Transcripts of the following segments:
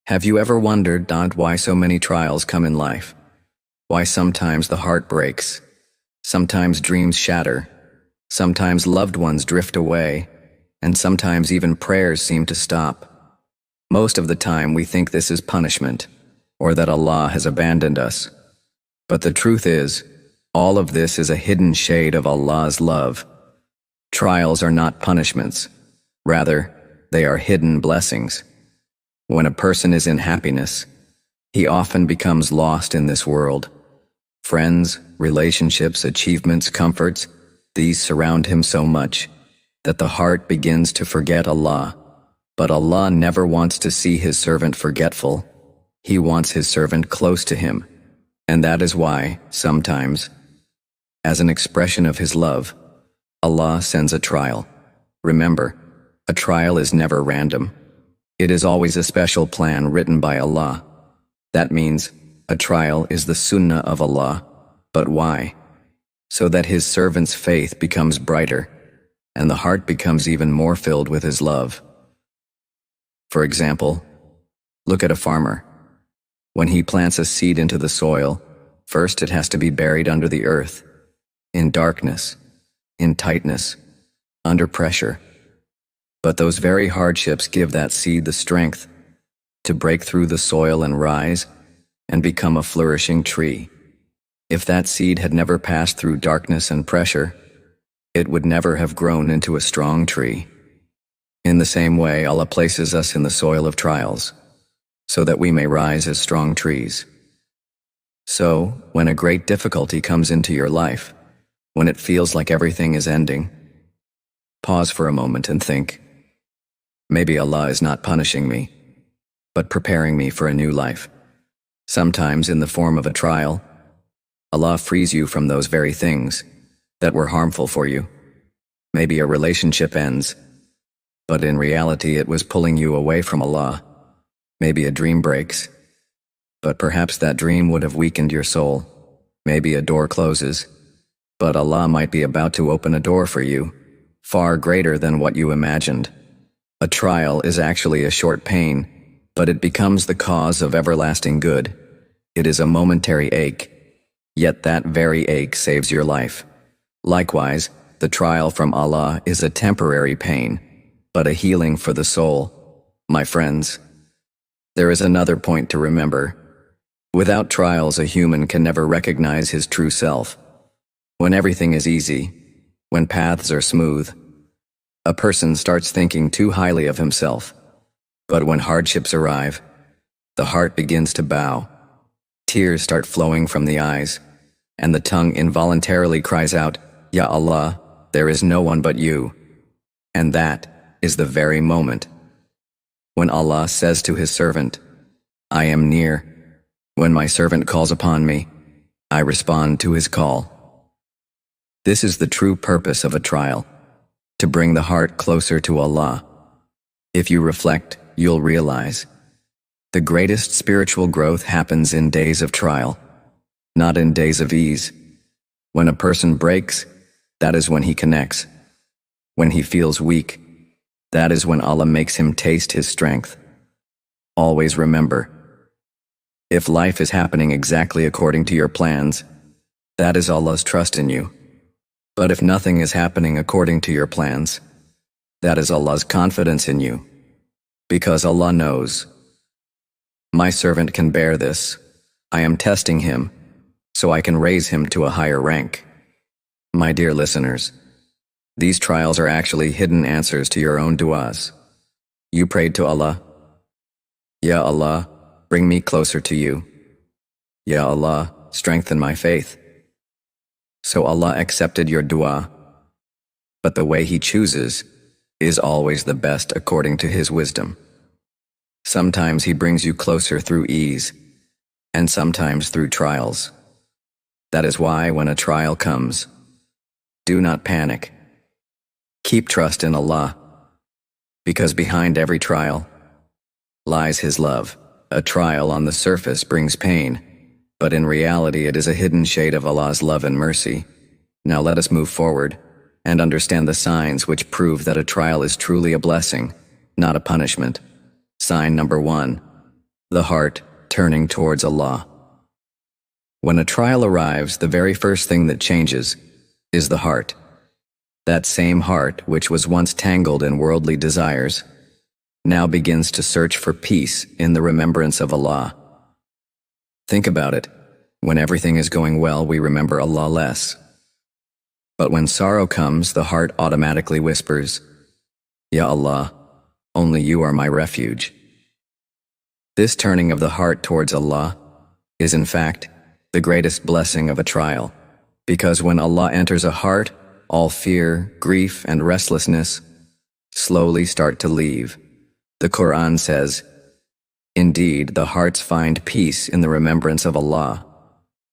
Have you ever wondered, why so many trials come in life? Why sometimes the heart breaks, sometimes dreams shatter, sometimes loved ones drift away, and sometimes even prayers seem to stop? Most of the time we think this is punishment, or that Allah has abandoned us. But the truth is, all of this is a hidden shade of Allah's love. Trials are not punishments. Rather, they are hidden blessings. When a person is in happiness, he often becomes lost in this world. Friends, relationships, achievements, comforts, these surround him so much that the heart begins to forget Allah. But Allah never wants to see His servant forgetful. He wants His servant close to Him. And that is why, sometimes, as an expression of His love, Allah sends a trial. Remember, a trial is never random. It is always a special plan written by Allah. That means a trial is the sunnah of Allah. But why? So that His servant's faith becomes brighter, and the heart becomes even more filled with His love. For example, look at a farmer. When he plants a seed into the soil, first it has to be buried under the earth, in darkness, in tightness, under pressure. But those very hardships give that seed the strength to break through the soil and rise and become a flourishing tree. If that seed had never passed through darkness and pressure, it would never have grown into a strong tree. In the same way, Allah places us in the soil of trials, so that we may rise as strong trees. So, when a great difficulty comes into your life, when it feels like everything is ending, pause for a moment and think, maybe Allah is not punishing me, but preparing me for a new life. Sometimes in the form of a trial, Allah frees you from those very things that were harmful for you. Maybe a relationship ends, but in reality it was pulling you away from Allah. Maybe a dream breaks, but perhaps that dream would have weakened your soul. Maybe a door closes, but Allah might be about to open a door for you, far greater than what you imagined. A trial is actually a short pain, but it becomes the cause of everlasting good. It is a momentary ache, yet that very ache saves your life. Likewise, the trial from Allah is a temporary pain, but a healing for the soul. My friends, there is another point to remember. Without trials, a human can never recognize his true self. When everything is easy, when paths are smooth, a person starts thinking too highly of himself. But when hardships arrive, the heart begins to bow. Tears start flowing from the eyes, and the tongue involuntarily cries out, Ya Allah, there is no one but you. And that is the very moment when Allah says to His servant, I am near. When my servant calls upon me, I respond to his call. This is the true purpose of a trial, to bring the heart closer to Allah. If you reflect, you'll realize the greatest spiritual growth happens in days of trial, not in days of ease. When a person breaks, that is when he connects. When he feels weak, that is when Allah makes him taste His strength. Always remember, if life is happening exactly according to your plans, that is Allah's trust in you. But if nothing is happening according to your plans, that is Allah's confidence in you. Because Allah knows, my servant can bear this. I am testing him, so I can raise him to a higher rank. My dear listeners, these trials are actually hidden answers to your own du'as. You prayed to Allah, Ya Allah, bring me closer to you. Ya Allah, strengthen my faith. So Allah accepted your dua. But the way He chooses is always the best according to His wisdom. Sometimes He brings you closer through ease, and sometimes through trials. That is why when a trial comes, do not panic. Keep trust in Allah, because behind every trial lies His love. A trial on the surface brings pain, but in reality it is a hidden shade of Allah's love and mercy. Now let us move forward and understand the signs which prove that a trial is truly a blessing, not a punishment. Sign number 1. the heart turning towards Allah. When a trial arrives, the very first thing that changes is the heart. That same heart, which was once tangled in worldly desires, now begins to search for peace in the remembrance of Allah. Think about it. When everything is going well, we remember Allah less. But when sorrow comes, the heart automatically whispers, Ya Allah, only you are my refuge. This turning of the heart towards Allah is, in fact, the greatest blessing of a trial, because when Allah enters a heart, all fear, grief, and restlessness slowly start to leave. The Quran says, "Indeed, the hearts find peace in the remembrance of Allah."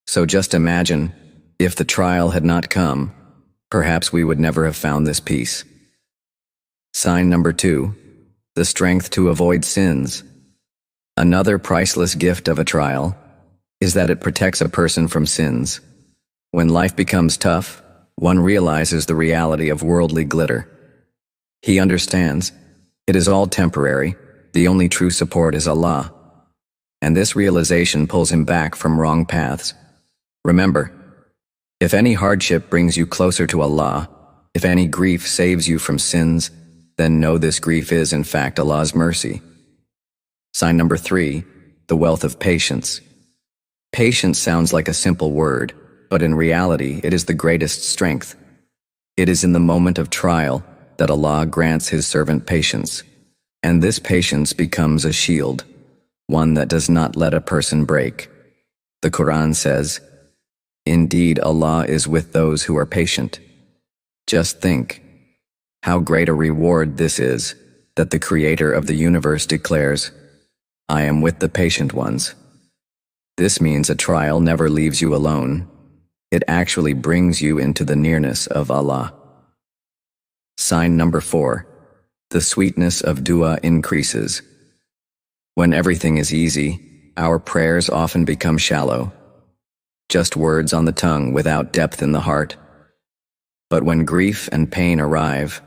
So just imagine, if the trial had not come, perhaps we would never have found this peace. Sign number 2, the strength to avoid sins. Another priceless gift of a trial is that it protects a person from sins. When life becomes tough, one realizes the reality of worldly glitter. He understands it is all temporary, the only true support is Allah. And this realization pulls him back from wrong paths. Remember, if any hardship brings you closer to Allah, if any grief saves you from sins, then know this grief is, in fact, Allah's mercy. Sign number 3, the wealth of patience. Patience sounds like a simple word, but in reality, it is the greatest strength. It is in the moment of trial that Allah grants His servant patience, and this patience becomes a shield, one that does not let a person break. The Quran says, "Indeed, Allah is with those who are patient." Just think how great a reward this is that the Creator of the universe declares, "I am with the patient ones." This means a trial never leaves you alone. It actually brings you into the nearness of Allah. Sign number 4, the sweetness of dua increases. When everything is easy, our prayers often become shallow, just words on the tongue without depth in the heart. But when grief and pain arrive,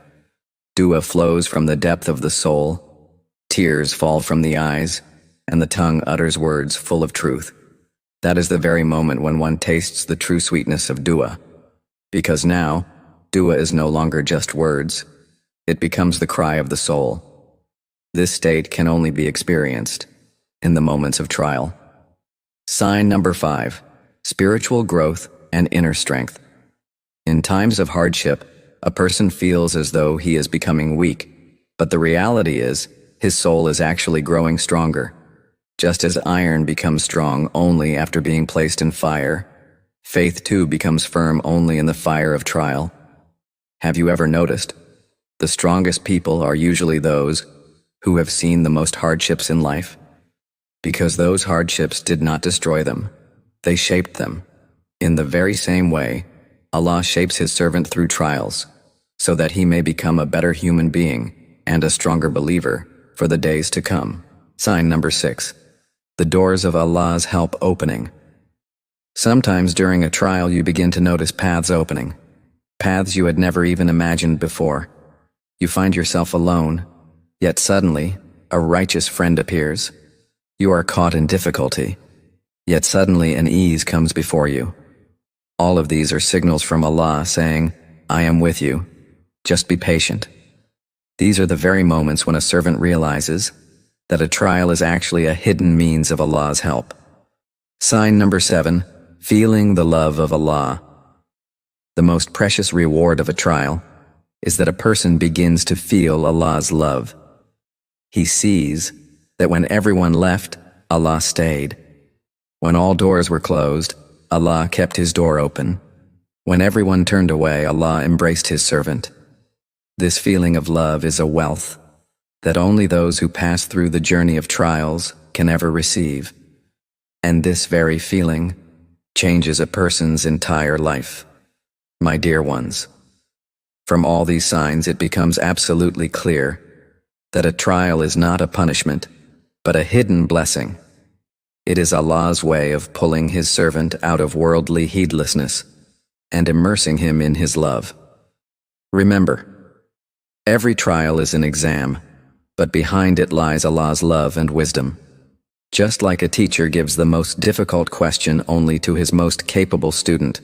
dua flows from the depth of the soul, tears fall from the eyes, and the tongue utters words full of truth. That is the very moment when one tastes the true sweetness of dua, because now, dua is no longer just words, it becomes the cry of the soul. This state can only be experienced in the moments of trial. Sign number 5, spiritual growth and inner strength. In times of hardship, a person feels as though he is becoming weak, but the reality is, his soul is actually growing stronger. Just as iron becomes strong only after being placed in fire, faith too becomes firm only in the fire of trial. Have you ever noticed? The strongest people are usually those who have seen the most hardships in life, because those hardships did not destroy them, they shaped them. In the very same way, Allah shapes His servant through trials, so that he may become a better human being and a stronger believer for the days to come. Sign number 6, the doors of Allah's help opening. Sometimes during a trial you begin to notice paths opening, paths you had never even imagined before. You find yourself alone, yet suddenly a righteous friend appears. You are caught in difficulty, yet suddenly an ease comes before you. All of these are signals from Allah saying, "I am with you. Just be patient." These are the very moments when a servant realizes that a trial is actually a hidden means of Allah's help. Sign number 7, feeling the love of Allah. The most precious reward of a trial is that a person begins to feel Allah's love. He sees that when everyone left, Allah stayed. When all doors were closed, Allah kept His door open. When everyone turned away, Allah embraced His servant. This feeling of love is a wealth that only those who pass through the journey of trials can ever receive. And this very feeling changes a person's entire life. My dear ones, from all these signs it becomes absolutely clear that a trial is not a punishment, but a hidden blessing. It is Allah's way of pulling His servant out of worldly heedlessness and immersing him in His love. Remember, every trial is an exam, but behind it lies Allah's love and wisdom. Just like a teacher gives the most difficult question only to his most capable student.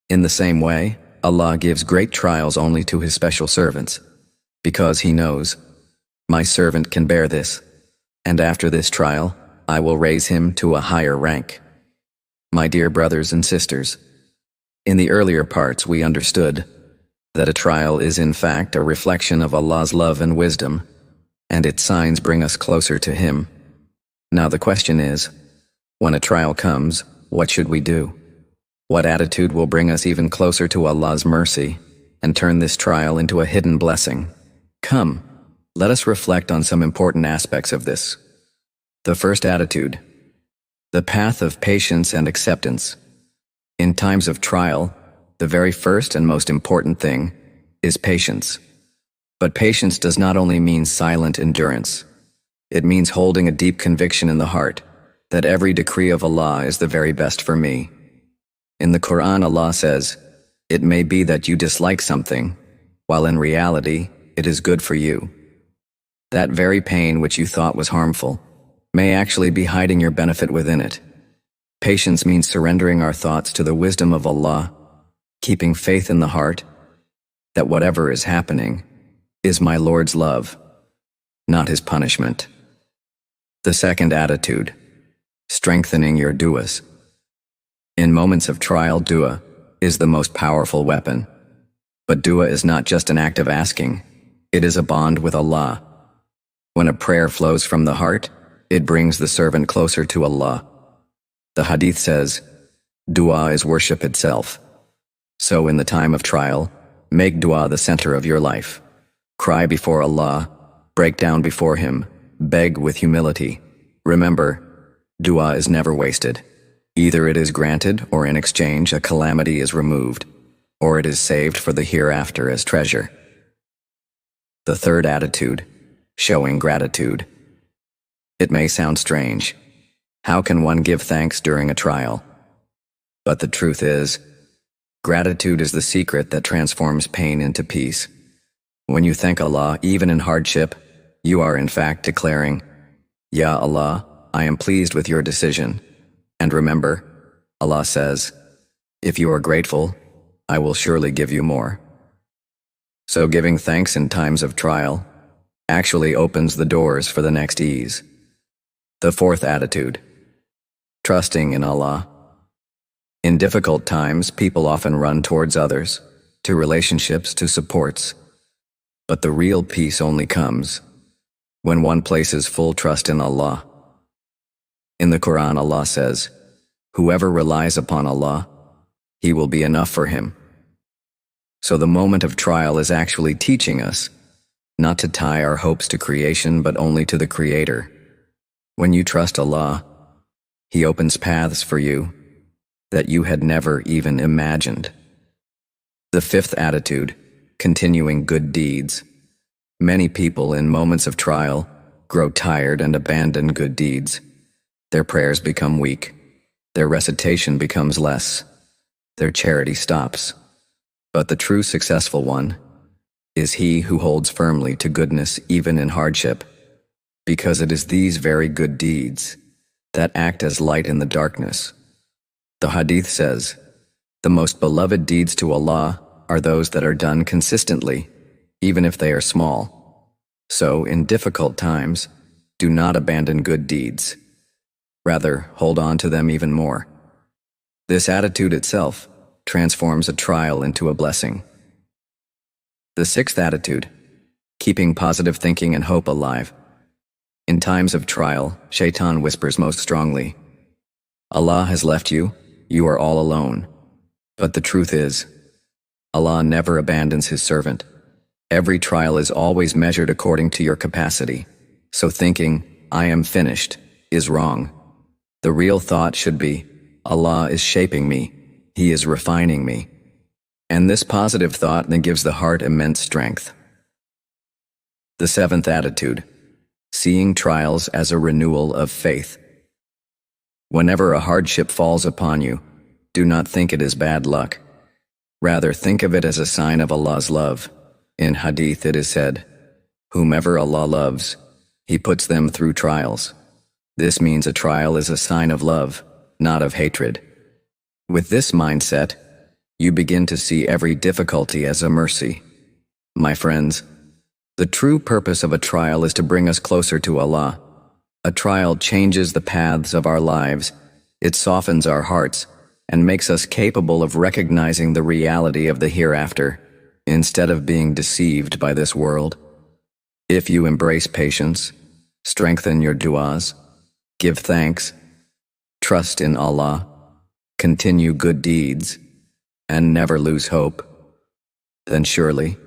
In the same way, Allah gives great trials only to his special servants, because he knows, my servant can bear this, and after this trial, I will raise him to a higher rank. My dear brothers and sisters, in the earlier parts we understood that a trial is in fact a reflection of Allah's love and wisdom, and its signs bring us closer to Him. Now the question is, when a trial comes, what should we do? What attitude will bring us even closer to Allah's mercy and turn this trial into a hidden blessing? Come, let us reflect on some important aspects of this. The first attitude, the path of patience and acceptance. In times of trial, the very first and most important thing is patience. But patience does not only mean silent endurance. It means holding a deep conviction in the heart that every decree of Allah is the very best for me. In the Quran, Allah says, it may be that you dislike something, while in reality, it is good for you. That very pain which you thought was harmful may actually be hiding your benefit within it. Patience means surrendering our thoughts to the wisdom of Allah, keeping faith in the heart that whatever is happening is my Lord's love, not His punishment. The second attitude, strengthening your du'as. In moments of trial, dua is the most powerful weapon. But dua is not just an act of asking, it is a bond with Allah. When a prayer flows from the heart, it brings the servant closer to Allah. The hadith says, dua is worship itself. So in the time of trial, make dua the center of your life. Cry before Allah, break down before Him, beg with humility. Remember, dua is never wasted. Either it is granted, or in exchange a calamity is removed, or it is saved for the hereafter as treasure. The third attitude, showing gratitude. It may sound strange. How can one give thanks during a trial? But the truth is, gratitude is the secret that transforms pain into peace. When you thank Allah, even in hardship, you are in fact declaring, Ya Allah, I am pleased with your decision. And remember, Allah says, if you are grateful, I will surely give you more. So giving thanks in times of trial actually opens the doors for the next ease. The fourth attitude, trusting in Allah. In difficult times, people often run towards others, to relationships, to supports. But the real peace only comes when one places full trust in Allah. In the Quran, Allah says, whoever relies upon Allah, He will be enough for him. So the moment of trial is actually teaching us not to tie our hopes to creation, but only to the Creator. When you trust Allah, He opens paths for you that you had never even imagined. The fifth attitude, continuing good deeds. Many people in moments of trial grow tired and abandon good deeds. Their prayers become weak. Their recitation becomes less. Their charity stops. But the true successful one is he who holds firmly to goodness even in hardship, because it is these very good deeds that act as light in the darkness. The hadith says, the most beloved deeds to Allah are those that are done consistently, even if they are small. So, in difficult times, do not abandon good deeds. Rather, hold on to them even more. This attitude itself transforms a trial into a blessing. The sixth attitude, keeping positive thinking and hope alive. In times of trial, Shaitan whispers most strongly, Allah has left you, you are all alone. But the truth is, Allah never abandons His servant. Every trial is always measured according to your capacity. So thinking, I am finished, is wrong. The real thought should be, Allah is shaping me, He is refining me. And this positive thought then gives the heart immense strength. The seventh attitude, seeing trials as a renewal of faith. Whenever a hardship falls upon you, do not think it is bad luck. Rather, think of it as a sign of Allah's love. In hadith it is said, whomever Allah loves, He puts them through trials. This means a trial is a sign of love, not of hatred. With this mindset, you begin to see every difficulty as a mercy. My friends, the true purpose of a trial is to bring us closer to Allah. A trial changes the paths of our lives, it softens our hearts, and makes us capable of recognizing the reality of the hereafter, instead of being deceived by this world. If you embrace patience, strengthen your du'as, give thanks, trust in Allah, continue good deeds, and never lose hope, then surely